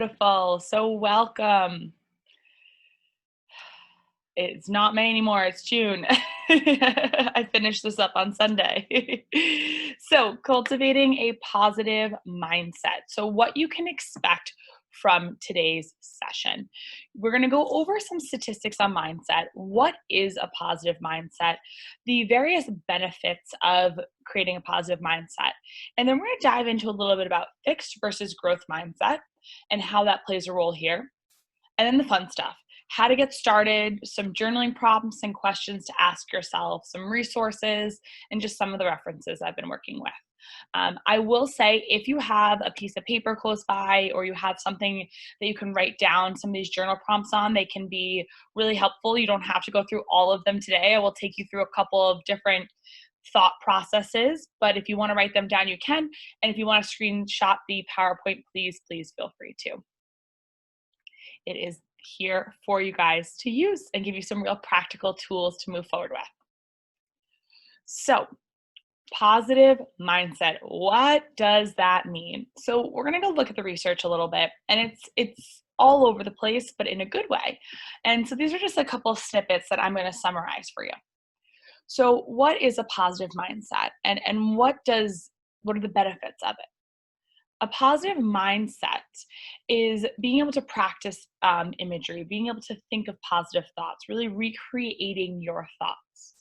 Beautiful. So welcome. It's not May anymore, it's June. I finished this up on Sunday. So, cultivating a positive mindset. So, what you can expect from today's session. We're going to go over some statistics on mindset. What is a positive mindset? The various benefits of creating a positive mindset. And then we're going to dive into a little bit about fixed versus growth mindset and how that plays a role here. And then the fun stuff, how to get started, some journaling prompts and questions to ask yourself, some resources, and just some of the references I've been working with. I will say if you have a piece of paper close by or you have something that you can write down some of these journal prompts on, they can be really helpful. You don't have to go through all of them today. I will take you through a couple of different thought processes, but if you want to write them down, you can. And if you want to screenshot the PowerPoint, please feel free to. It is here for you guys to use and give you some real practical tools to move forward with. So, positive mindset. What does that mean? So, we're going to go look at the research a little bit, and it's all over the place, but in a good way. And so these are just a couple of snippets that I'm going to summarize for you. So, what is a positive mindset, and what are the benefits of it? A positive mindset is being able to practice imagery, being able to think of positive thoughts, really recreating your thoughts.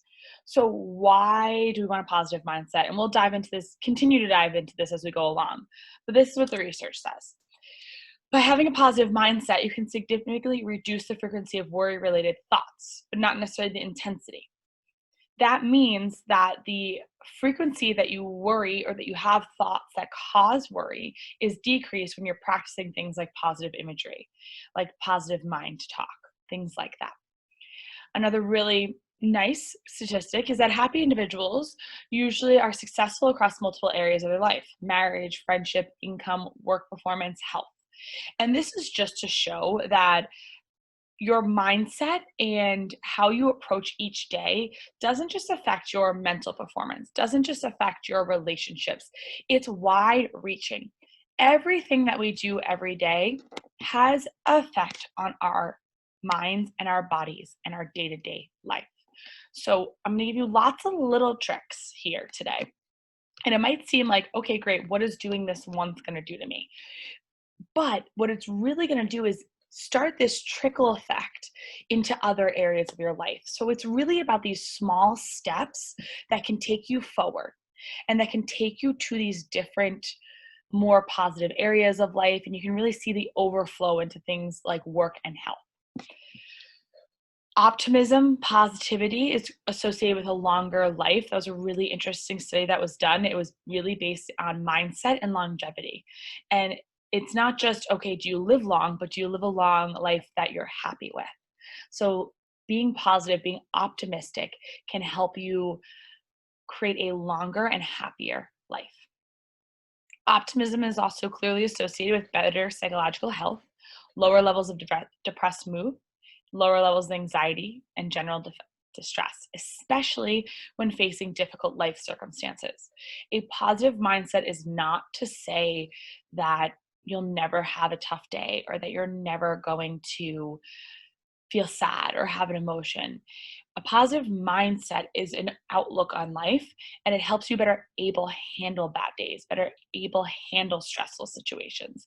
So why do we want a positive mindset? And we'll continue to dive into this as we go along. But this is what the research says. By having a positive mindset, you can significantly reduce the frequency of worry-related thoughts, but not necessarily the intensity. That means that the frequency that you worry or that you have thoughts that cause worry is decreased when you're practicing things like positive imagery, like positive mind talk, things like that. Another really nice statistic is that happy individuals usually are successful across multiple areas of their life: marriage, friendship, income, work performance, health. And this is just to show that your mindset and how you approach each day doesn't just affect your mental performance, doesn't just affect your relationships. It's wide reaching. Everything that we do every day has effect on our minds and our bodies and our day-to-day life. So I'm going to give you lots of little tricks here today. And it might seem like, okay, great, what is doing this once going to do to me? But what it's really going to do is start this trickle effect into other areas of your life. So it's really about these small steps that can take you forward and that can take you to these different, more positive areas of life. And you can really see the overflow into things like work and health. Optimism, positivity is associated with a longer life. That was a really interesting study that was done. It was really based on mindset and longevity. And it's not just, okay, do you live long, but do you live a long life that you're happy with? So being positive, being optimistic can help you create a longer and happier life. Optimism is also clearly associated with better psychological health, lower levels of depressed mood, lower levels of anxiety, and general distress, especially when facing difficult life circumstances. A positive mindset is not to say that you'll never have a tough day or that you're never going to feel sad or have an emotion. A positive mindset is an outlook on life, and it helps you better able handle bad days, better able handle stressful situations,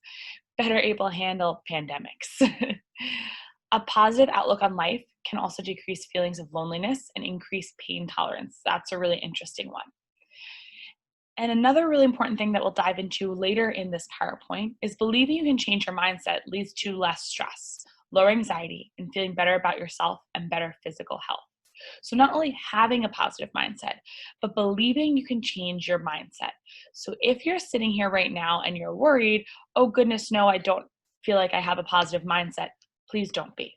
better able handle pandemics. A positive outlook on life can also decrease feelings of loneliness and increase pain tolerance. That's a really interesting one. And another really important thing that we'll dive into later in this PowerPoint is believing you can change your mindset leads to less stress, lower anxiety, and feeling better about yourself and better physical health. So not only having a positive mindset, but believing you can change your mindset. So if you're sitting here right now and you're worried, oh goodness, no, I don't feel like I have a positive mindset, please don't be.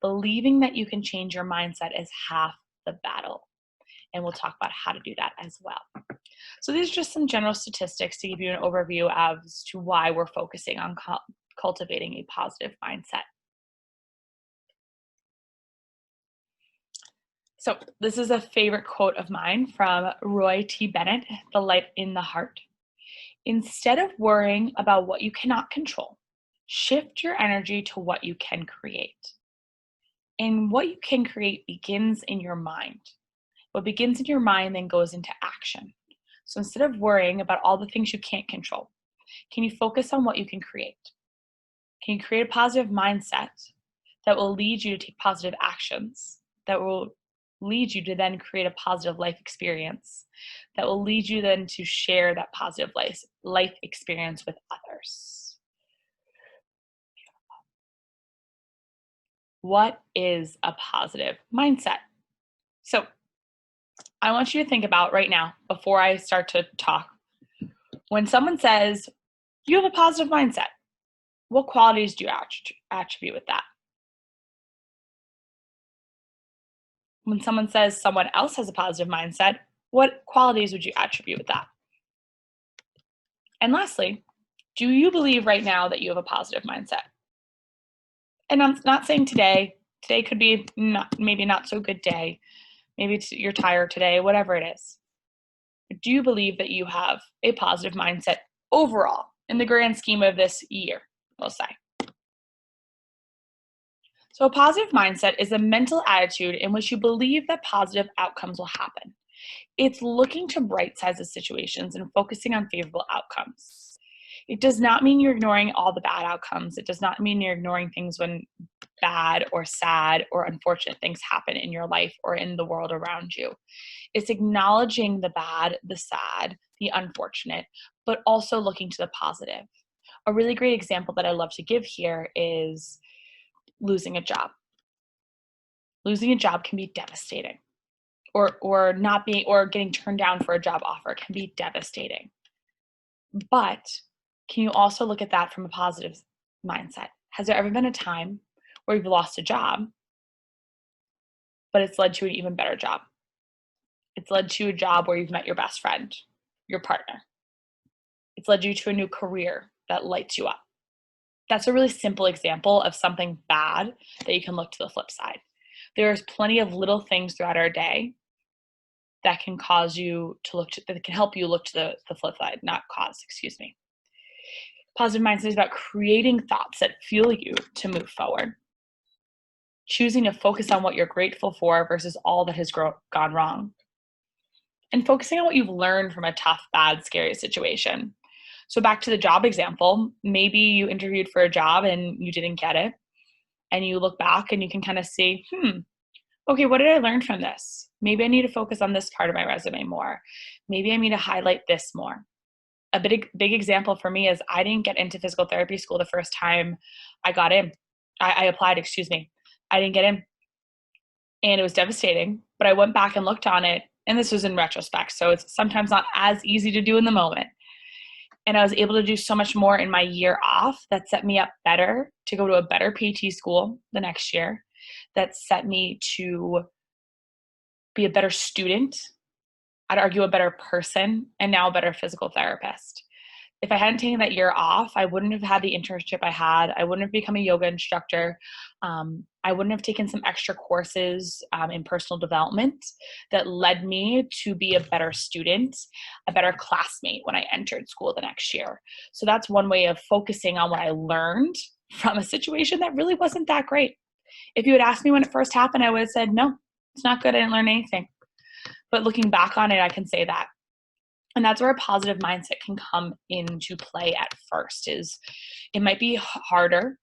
Believing that you can change your mindset is half the battle. And we'll talk about how to do that as well. So these are just some general statistics to give you an overview as to why we're focusing on cultivating a positive mindset. So this is a favorite quote of mine from Roy T. Bennett, The Light in the Heart. Instead of worrying about what you cannot control, Shift your energy to what you can create. And what you can create begins in your mind. What begins in your mind then goes into action. So instead of worrying about all the things you can't control, can you focus on what you can create? Can you create a positive mindset that will lead you to take positive actions, that will lead you to then create a positive life experience, that will lead you then to share that positive life experience with others? What is a positive mindset? So I want you to think about right now, before I start to talk, when someone says, you have a positive mindset, what qualities do you attribute with that? When someone says someone else has a positive mindset, what qualities would you attribute with that? And lastly, do you believe right now that you have a positive mindset? And I'm not saying today. Today could be maybe not so good day. Maybe you're tired today, whatever it is. But do you believe that you have a positive mindset overall in the grand scheme of this year, we'll say? So, a positive mindset is a mental attitude in which you believe that positive outcomes will happen. It's looking to right sides of situations and focusing on favorable outcomes. It does not mean you're ignoring all the bad outcomes. It does not mean you're ignoring things when bad or sad or unfortunate things happen in your life or in the world around you. It's acknowledging the bad, the sad, the unfortunate, but also looking to the positive. A really great example that I love to give here is losing a job. Losing a job can be devastating, or not being or getting turned down for a job offer can be devastating. But can you also look at that from a positive mindset? Has there ever been a time where you've lost a job, but it's led to an even better job? It's led to a job where you've met your best friend, your partner. It's led you to a new career that lights you up. That's a really simple example of something bad that you can look to the flip side. There's plenty of little things throughout our day that can cause you to that can help you look to the flip side, not cause, excuse me. Positive mindset is about creating thoughts that fuel you to move forward, choosing to focus on what you're grateful for versus all that has gone wrong, and focusing on what you've learned from a tough, bad, scary situation. So back to the job example, maybe you interviewed for a job and you didn't get it, and you look back and you can kind of see, okay, what did I learn from this? Maybe I need to focus on this part of my resume more. Maybe I need to highlight this more. A big example for me is I didn't get into physical therapy school the first time I got in. I applied, excuse me. I didn't get in, and it was devastating, but I went back and looked on it, and this was in retrospect, so it's sometimes not as easy to do in the moment. And I was able to do so much more in my year off that set me up better to go to a better PT school the next year, that set me to be a better student, I'd argue a better person, and now a better physical therapist. If I hadn't taken that year off, I wouldn't have had the internship I had. I wouldn't have become a yoga instructor. I wouldn't have taken some extra courses in personal development that led me to be a better student, a better classmate when I entered school the next year. So that's one way of focusing on what I learned from a situation that really wasn't that great. If you had asked me when it first happened, I would have said, no, it's not good. I didn't learn anything. But looking back on it, I can say that. And that's where a positive mindset can come into play at first. Is it might be harder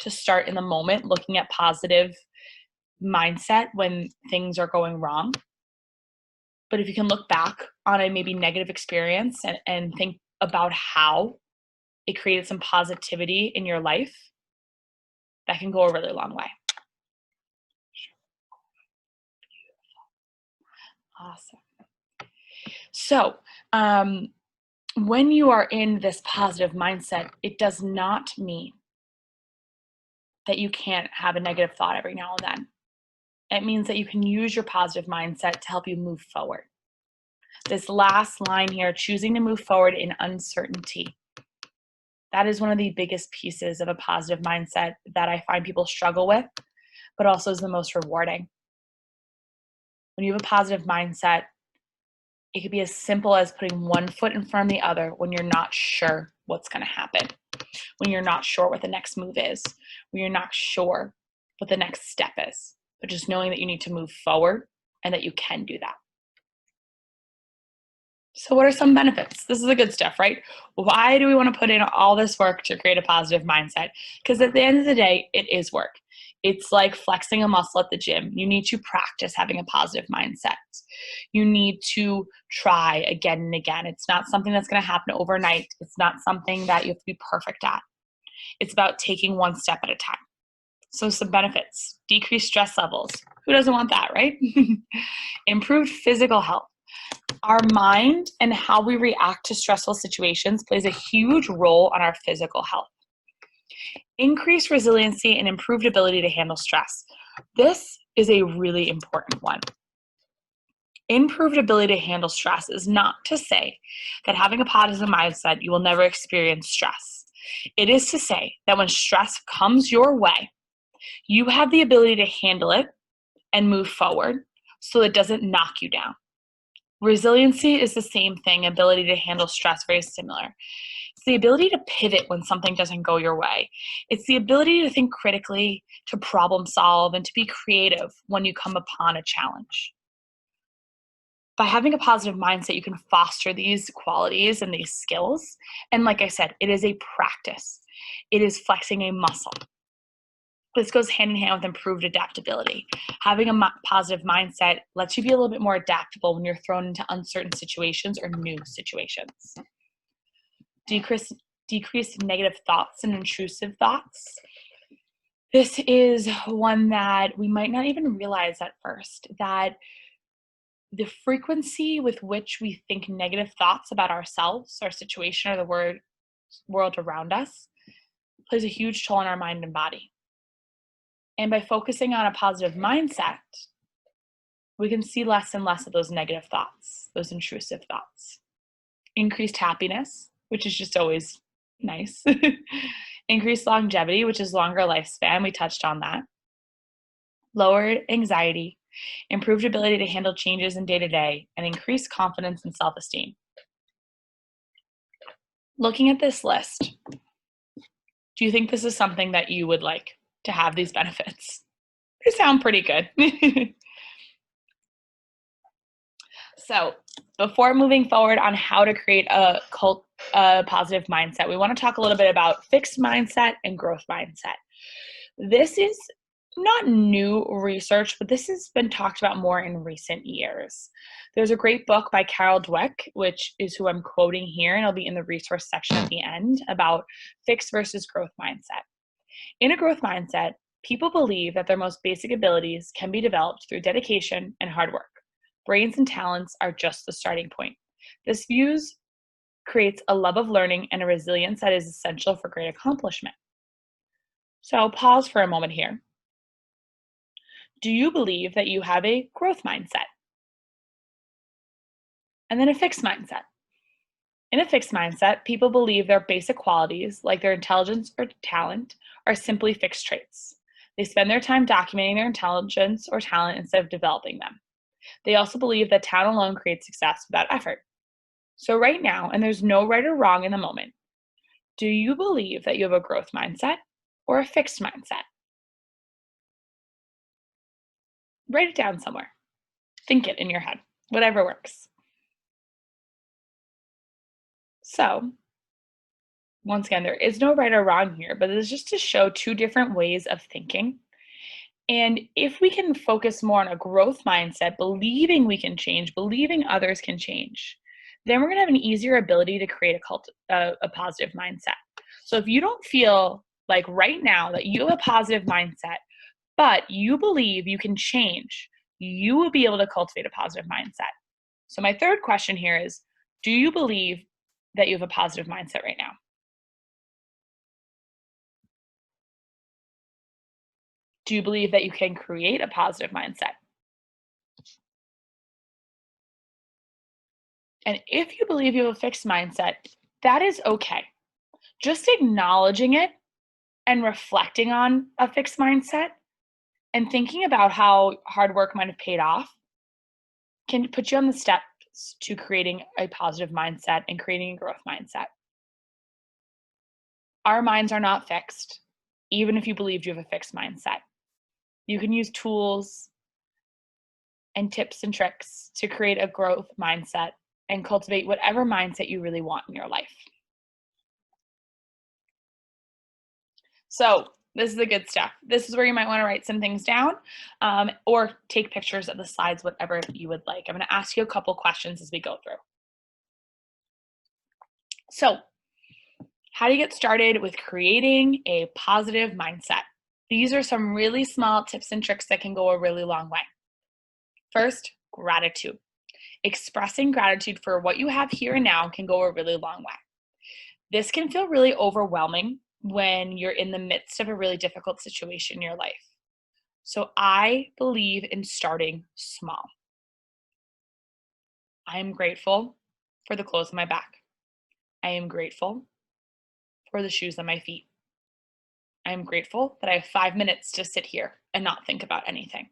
to start in the moment looking at positive mindset when things are going wrong. But if you can look back on a maybe negative experience and think about how it created some positivity in your life, that can go a really long way. Awesome. So, when you are in this positive mindset, it does not mean that you can't have a negative thought every now and then. It means that you can use your positive mindset to help you move forward. This last line here, choosing to move forward in uncertainty. That is one of the biggest pieces of a positive mindset that I find people struggle with, but also is the most rewarding. When you have a positive mindset, it could be as simple as putting one foot in front of the other when you're not sure what's going to happen. when you're not sure what the next move is, when you're not sure what the next step is, but just knowing that you need to move forward and that you can do that. So, what are some benefits? This is the good stuff, right? Why do we want to put in all this work to create a positive mindset? Because at the end of the day, it is work. It's like flexing a muscle at the gym. You need to practice having a positive mindset. You need to try again and again. It's not something that's going to happen overnight. It's not something that you have to be perfect at. It's about taking one step at a time. So, some benefits: decreased stress levels. Who doesn't want that, right? Improved physical health. Our mind and how we react to stressful situations plays a huge role on our physical health. Increased resiliency and improved ability to handle stress. This is a really important one. Improved ability to handle stress is not to say that having a positive mindset, you will never experience stress. It is to say that when stress comes your way, you have the ability to handle it and move forward so it doesn't knock you down. Resiliency is the same thing, ability to handle stress, very similar. It's the ability to pivot when something doesn't go your way. It's the ability to think critically, to problem solve, and to be creative when you come upon a challenge. By having a positive mindset, you can foster these qualities and these skills. And like I said, it is a practice. It is flexing a muscle. This goes hand in hand with improved adaptability. Having a positive mindset lets you be a little bit more adaptable when you're thrown into uncertain situations or new situations. Decrease negative thoughts and intrusive thoughts. This is one that we might not even realize at first, that the frequency with which we think negative thoughts about ourselves, our situation, or the world around us plays a huge toll on our mind and body. And by focusing on a positive mindset, we can see less and less of those negative thoughts, those intrusive thoughts. Increased happiness, which is just always nice. Increased longevity, which is longer lifespan. We touched on that. Lowered anxiety, improved ability to handle changes in day-to-day, and increased confidence and self-esteem. Looking at this list, do you think this is something that you would like to have these benefits? They sound pretty good. So before moving forward on how to create a positive mindset, we want to talk a little bit about fixed mindset and growth mindset. This is not new research, but this has been talked about more in recent years. There's a great book by Carol Dweck, which is who I'm quoting here, and it'll be in the resource section at the end, about fixed versus growth mindset. In a growth mindset, people believe that their most basic abilities can be developed through dedication and hard work. Brains and talents are just the starting point. This view creates a love of learning and a resilience that is essential for great accomplishment. So I'll pause for a moment here. Do you believe that you have a growth mindset? And then a fixed mindset. In a fixed mindset, people believe their basic qualities, like their intelligence or talent, are simply fixed traits. They spend their time documenting their intelligence or talent instead of developing them. They also believe that talent alone creates success without effort. So right now, and there's no right or wrong in the moment, do you believe that you have a growth mindset or a fixed mindset? Write it down somewhere. Think it in your head, whatever works. So, once again, there is no right or wrong here, but it's just to show two different ways of thinking. And if we can focus more on a growth mindset, believing we can change, believing others can change, then we're going to have an easier ability to create a positive mindset. So if you don't feel like right now that you have a positive mindset, but you believe you can change, you will be able to cultivate a positive mindset. So my third question here is, do you believe that you have a positive mindset right now? Do you believe that you can create a positive mindset? And if you believe you have a fixed mindset, that is okay. Just acknowledging it and reflecting on a fixed mindset and thinking about how hard work might have paid off can put you on the steps to creating a positive mindset and creating a growth mindset. Our minds are not fixed, even if you believed you have a fixed mindset. You can use tools and tips and tricks to create a growth mindset and cultivate whatever mindset you really want in your life. So, this is the good stuff. This is where you might want to write some things down or take pictures of the slides, whatever you would like. I'm going to ask you a couple questions as we go through. So, how do you get started with creating a positive mindset? These are some really small tips and tricks that can go a really long way. First, gratitude. Expressing gratitude for what you have here and now can go a really long way. This can feel really overwhelming when you're in the midst of a really difficult situation in your life. So I believe in starting small. I am grateful for the clothes on my back. I am grateful for the shoes on my feet. I am grateful that I have 5 minutes to sit here and not think about anything.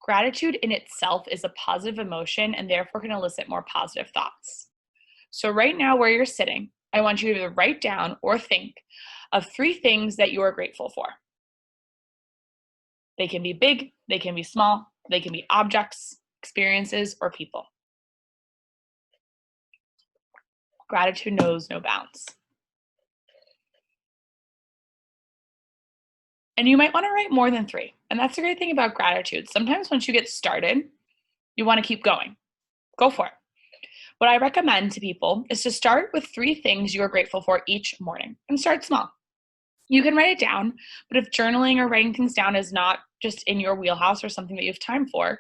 Gratitude in itself is a positive emotion and therefore can elicit more positive thoughts. So right now where you're sitting, I want you to write down or think of 3 things that you are grateful for. They can be big, they can be small, they can be objects, experiences, or people. Gratitude knows no bounds. And you might want to write more than 3. And that's the great thing about gratitude. Sometimes once you get started, you want to keep going. Go for it. What I recommend to people is to start with 3 things you are grateful for each morning and start small. You can write it down, but if journaling or writing things down is not just in your wheelhouse or something that you have time for,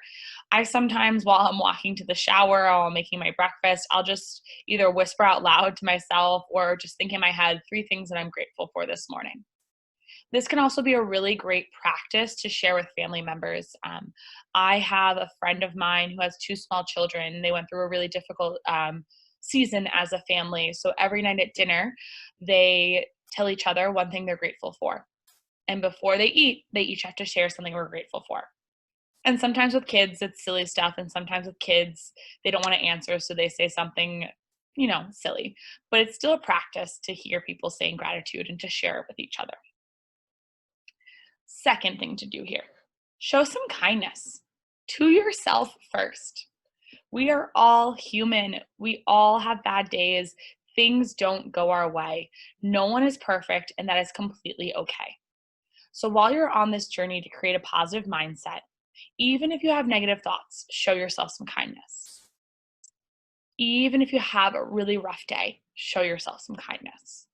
I sometimes, while I'm walking to the shower or making my breakfast, I'll just either whisper out loud to myself or just think in my head 3 things that I'm grateful for this morning. This can also be a really great practice to share with family members. I have a friend of mine who has 2 small children. They went through a really difficult season as a family. So every night at dinner, they tell each other one thing they're grateful for. And before they eat, they each have to share something we're grateful for. And sometimes with kids, it's silly stuff. And sometimes with kids, they don't want to answer. So they say something, silly. But it's still a practice to hear people saying gratitude and to share it with each other. Second thing to do here, show some kindness to yourself first. We are all human. We all have bad days. Things don't go our way. No one is perfect, and that is completely okay. So while you're on this journey to create a positive mindset, even if you have negative thoughts, show yourself some kindness. Even if you have a really rough day, show yourself some kindness.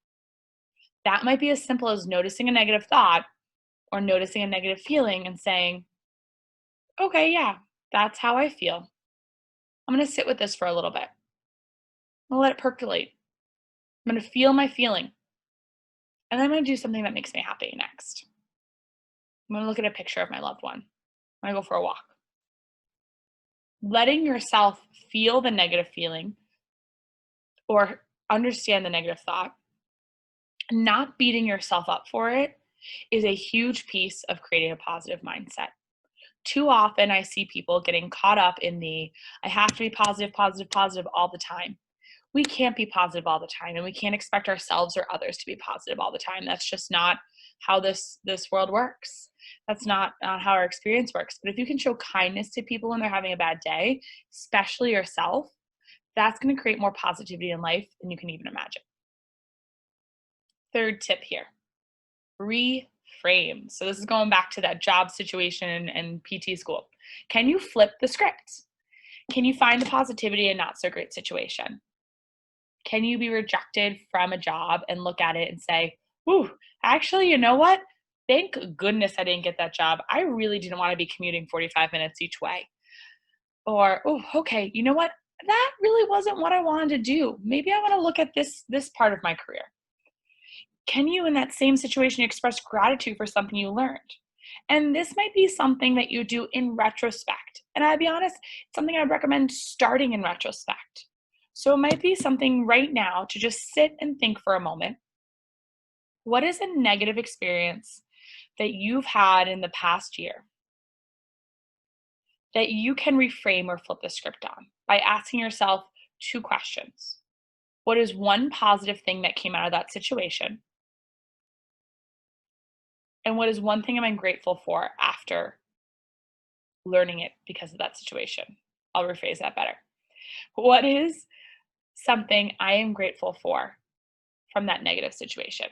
That might be as simple as noticing a negative thought or noticing a negative feeling and saying, okay, yeah, that's how I feel. I'm going to sit with this for a little bit. I'm going to let it percolate. I'm going to feel my feeling. And then I'm going to do something that makes me happy next. I'm going to look at a picture of my loved one. I'm going to go for a walk. Letting yourself feel the negative feeling or understand the negative thought, not beating yourself up for it, is a huge piece of creating a positive mindset. Too often I see people getting caught up in I have to be positive, positive, positive all the time. We can't be positive all the time, and we can't expect ourselves or others to be positive all the time. That's just not how this world works. That's not how our experience works. But if you can show kindness to people when they're having a bad day, especially yourself, that's going to create more positivity in life than you can even imagine. Third tip here, reframe. So this is going back to that job situation and PT school. Can you flip the script? Can you find the positivity in not so great situation? Can you be rejected from a job and look at it and say, "Ooh, actually, you know what? Thank goodness I didn't get that job. I really didn't want to be commuting 45 minutes each way." Or, "Oh, okay, you know what? That really wasn't what I wanted to do. Maybe I want to look at this part of my career." Can you, in that same situation, express gratitude for something you learned? And this might be something that you do in retrospect. And I'll be honest, it's something I'd recommend starting in retrospect. So it might be something right now to just sit and think for a moment. What is a negative experience that you've had in the past year that you can reframe or flip the script on by asking yourself 2 questions? What is one positive thing that came out of that situation? And what is one thing I'm grateful for after learning it because of that situation? I'll rephrase that better. What is something I am grateful for from that negative situation?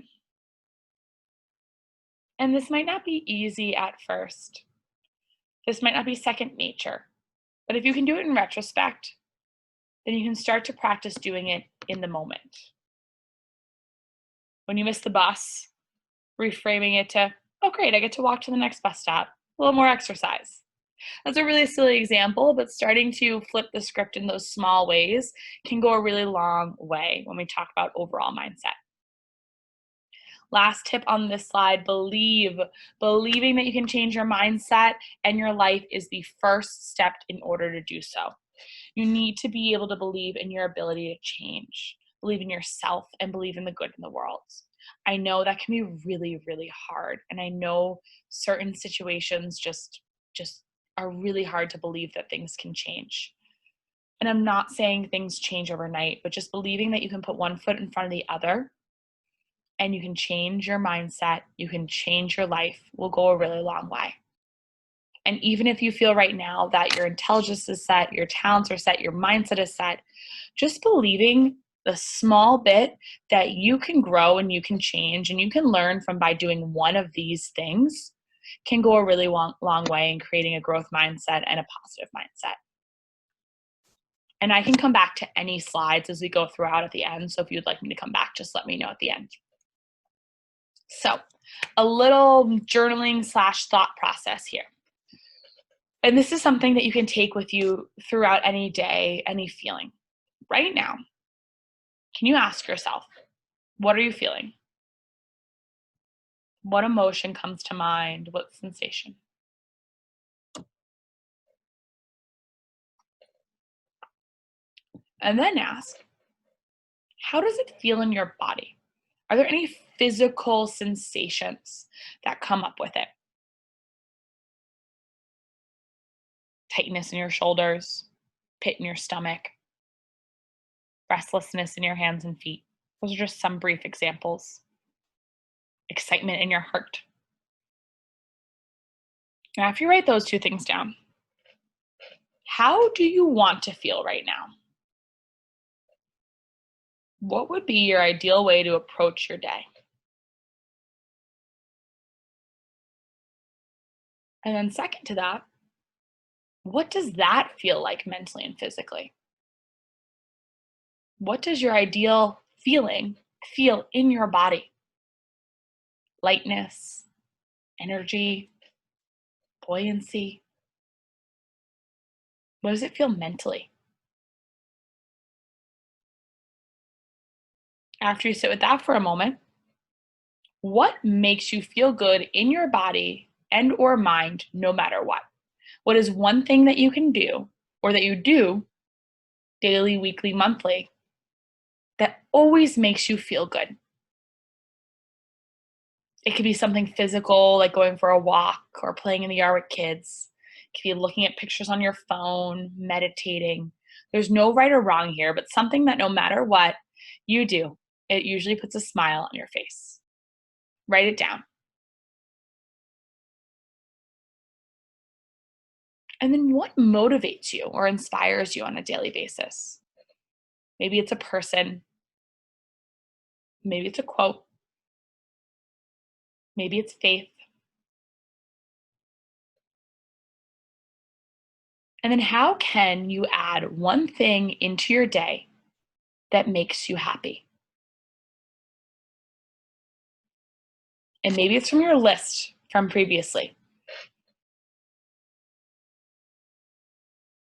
And this might not be easy at first. This might not be second nature. But if you can do it in retrospect, then you can start to practice doing it in the moment. When you miss the bus, reframing it to, oh, great, I get to walk to the next bus stop, a little more exercise. That's a really silly example, but starting to flip the script in those small ways can go a really long way when we talk about overall mindset. Last tip on this slide, believe. Believing that you can change your mindset and your life is the first step in order to do so. You need to be able to believe in your ability to change, believe in yourself, and believe in the good in the world. I know that can be really, really hard. And I know certain situations just are really hard to believe that things can change. And I'm not saying things change overnight, but just believing that you can put one foot in front of the other and you can change your mindset, you can change your life will go a really long way. And even if you feel right now that your intelligence is set, your talents are set, your mindset is set, just believing the small bit that you can grow and you can change and you can learn from by doing one of these things can go a really long way in creating a growth mindset and a positive mindset. And I can come back to any slides as we go throughout at the end. So if you'd like me to come back, just let me know at the end. So a little journaling / thought process here. And this is something that you can take with you throughout any day, any feeling. Right now, can you ask yourself, what are you feeling? What emotion comes to mind? What sensation? And then ask, how does it feel in your body? Are there any physical sensations that come up with it? Tightness in your shoulders, pit in your stomach, restlessness in your hands and feet. Those are just some brief examples. Excitement in your heart. Now, after you write those two things down, how do you want to feel right now? What would be your ideal way to approach your day? And then, second to that, what does that feel like mentally and physically? What does your ideal feeling feel in your body? Lightness, energy, buoyancy? What does it feel mentally? After you sit with that for a moment, what makes you feel good in your body and or mind no matter what? What is one thing that you can do or that you do daily, weekly, monthly that always makes you feel good? It could be something physical, like going for a walk or playing in the yard with kids. It could be looking at pictures on your phone, meditating. There's no right or wrong here, but something that no matter what you do, it usually puts a smile on your face. Write it down. And then what motivates you or inspires you on a daily basis? Maybe it's a person, maybe it's a quote, maybe it's faith. And then how can you add one thing into your day that makes you happy? And maybe it's from your list from previously.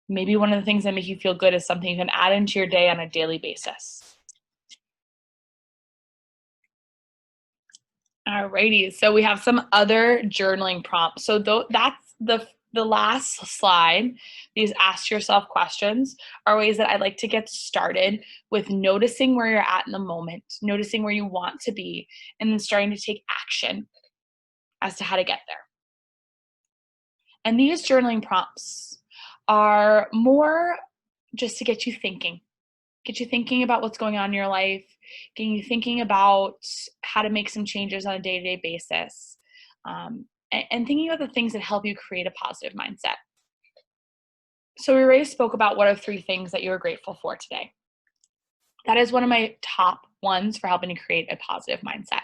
Maybe one of the things that make you feel good is something you can add into your day on a daily basis. Alrighty, so we have some other journaling prompts. So that's the last slide. These ask yourself questions are ways that I like to get started with noticing where you're at in the moment, noticing where you want to be, and then starting to take action as to how to get there. And these journaling prompts are more just to get you thinking about what's going on in your life, getting you thinking about how to make some changes on a day-to-day basis. and thinking about the things that help you create a positive mindset. So we already spoke about what are 3 things that you are grateful for today. That is one of my top ones for helping to create a positive mindset.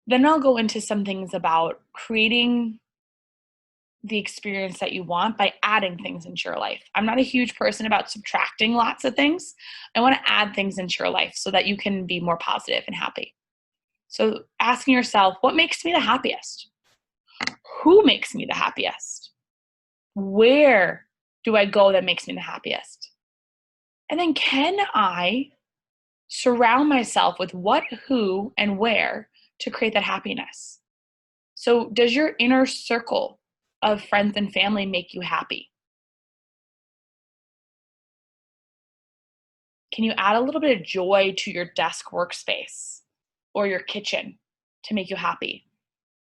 Then I'll go into some things about creating the experience that you want by adding things into your life. I'm not a huge person about subtracting lots of things. I want to add things into your life so that you can be more positive and happy. So asking yourself, what makes me the happiest? Who makes me the happiest? Where do I go that makes me the happiest? And then can I surround myself with what, who, and where to create that happiness? So, does your inner circle of friends and family make you happy? Can you add a little bit of joy to your desk workspace or your kitchen to make you happy?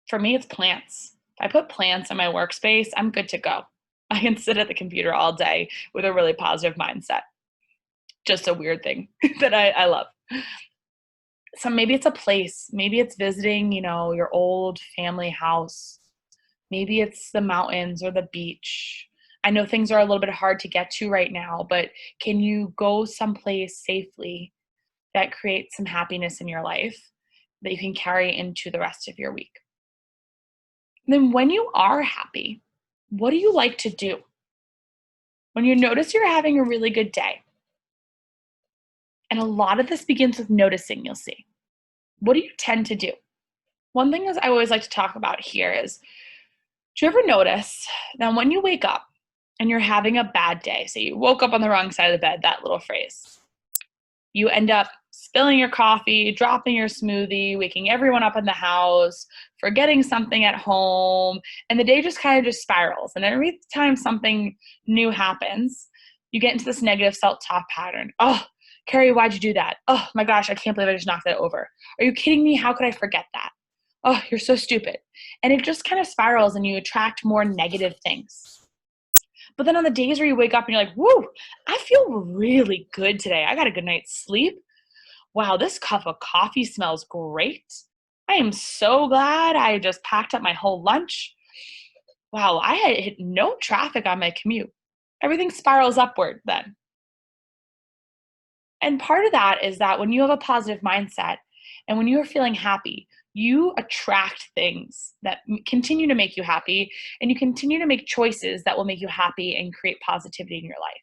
For me, it's plants. If I put plants in my workspace, I'm good to go. I can sit at the computer all day with a really positive mindset. Just a weird thing that I love. So maybe it's a place, maybe it's visiting, your old family house. Maybe it's the mountains or the beach. I know things are a little bit hard to get to right now, but can you go someplace safely that creates some happiness in your life that you can carry into the rest of your week? And then when you are happy, what do you like to do? When you notice you're having a really good day, and a lot of this begins with noticing, you'll see. What do you tend to do? One thing is I always like to talk about here is, do you ever notice that when you wake up and you're having a bad day, say you woke up on the wrong side of the bed, that little phrase, you end up spilling your coffee, dropping your smoothie, waking everyone up in the house, forgetting something at home, and the day just kind of just spirals. And every time something new happens, you get into this negative self-talk pattern. Oh, Carrie, why'd you do that? Oh my gosh, I can't believe I just knocked that over. Are you kidding me? How could I forget that? Oh, you're so stupid. And it just kind of spirals and you attract more negative things. But then on the days where you wake up and you're like, woo, I feel really good today. I got a good night's sleep. Wow, this cup of coffee smells great. I am so glad I just packed up my whole lunch. Wow, I had hit no traffic on my commute. Everything spirals upward then. And part of that is that when you have a positive mindset and when you are feeling happy, you attract things that continue to make you happy, and you continue to make choices that will make you happy and create positivity in your life.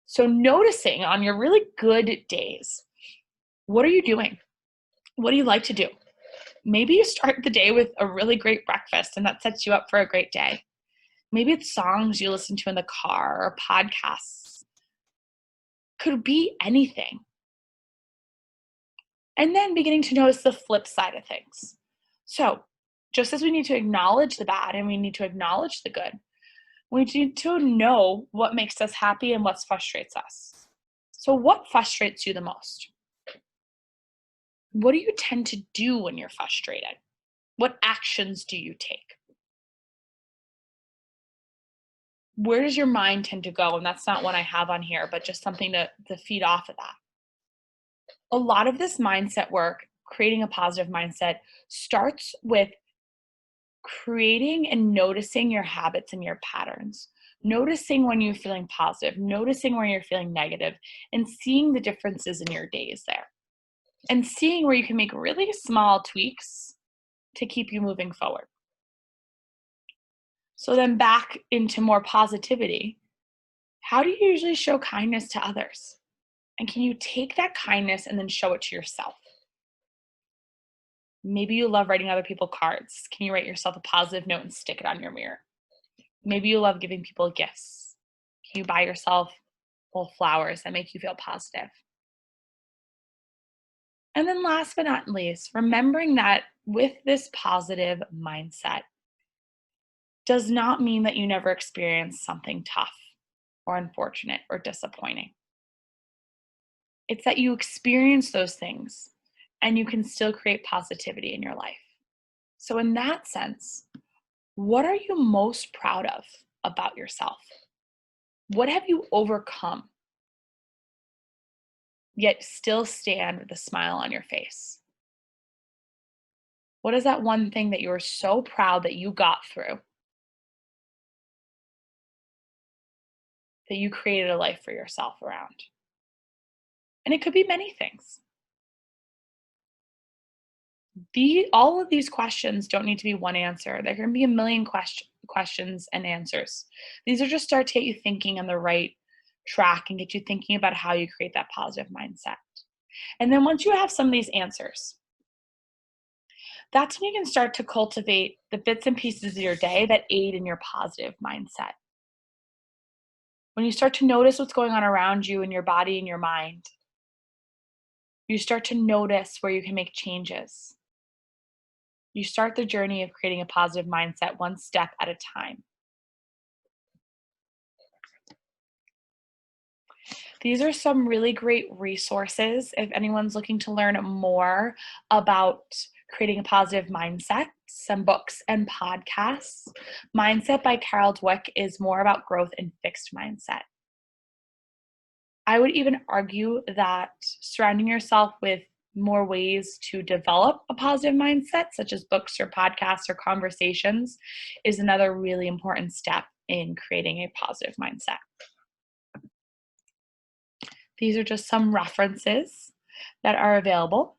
So, noticing on your really good days, what are you doing? What do you like to do? Maybe you start the day with a really great breakfast and that sets you up for a great day. Maybe it's songs you listen to in the car or podcasts. Could be anything. And then beginning to notice the flip side of things. So, just as we need to acknowledge the bad and we need to acknowledge the good, we need to know what makes us happy and what frustrates us. So, what frustrates you the most? What do you tend to do when you're frustrated? What actions do you take? Where does your mind tend to go? And that's not one I have on here, but just something to feed off of that. A lot of this mindset work, creating a positive mindset, starts with creating and noticing your habits and your patterns. Noticing when you're feeling positive, noticing when you're feeling negative, and seeing the differences in your days there. And seeing where you can make really small tweaks to keep you moving forward. So then back into more positivity. How do you usually show kindness to others? And can you take that kindness and then show it to yourself? Maybe you love writing other people cards. Can you write yourself a positive note and stick it on your mirror? Maybe you love giving people gifts. Can you buy yourself little flowers that make you feel positive? And then last but not least, remembering that with this positive mindset does not mean that you never experience something tough or unfortunate or disappointing. It's that you experience those things and you can still create positivity in your life. So, in that sense, what are you most proud of about yourself? What have you overcome, yet still stand with a smile on your face? What is that one thing that you're so proud that you got through, that you created a life for yourself around? And it could be many things. All of these questions don't need to be one answer. There can be a million questions and answers. These are just start to get you thinking on the right track and get you thinking about how you create that positive mindset. And then once you have some of these answers, that's when you can start to cultivate the bits and pieces of your day that aid in your positive mindset. When you start to notice what's going on around you in your body and your mind, you start to notice where you can make changes. You start the journey of creating a positive mindset one step at a time. These are some really great resources if anyone's looking to learn more about creating a positive mindset, some books and podcasts. Mindset by Carol Dweck is more about growth and fixed mindset. I would even argue that surrounding yourself with more ways to develop a positive mindset, such as books or podcasts or conversations, is another really important step in creating a positive mindset. These are just some references that are available.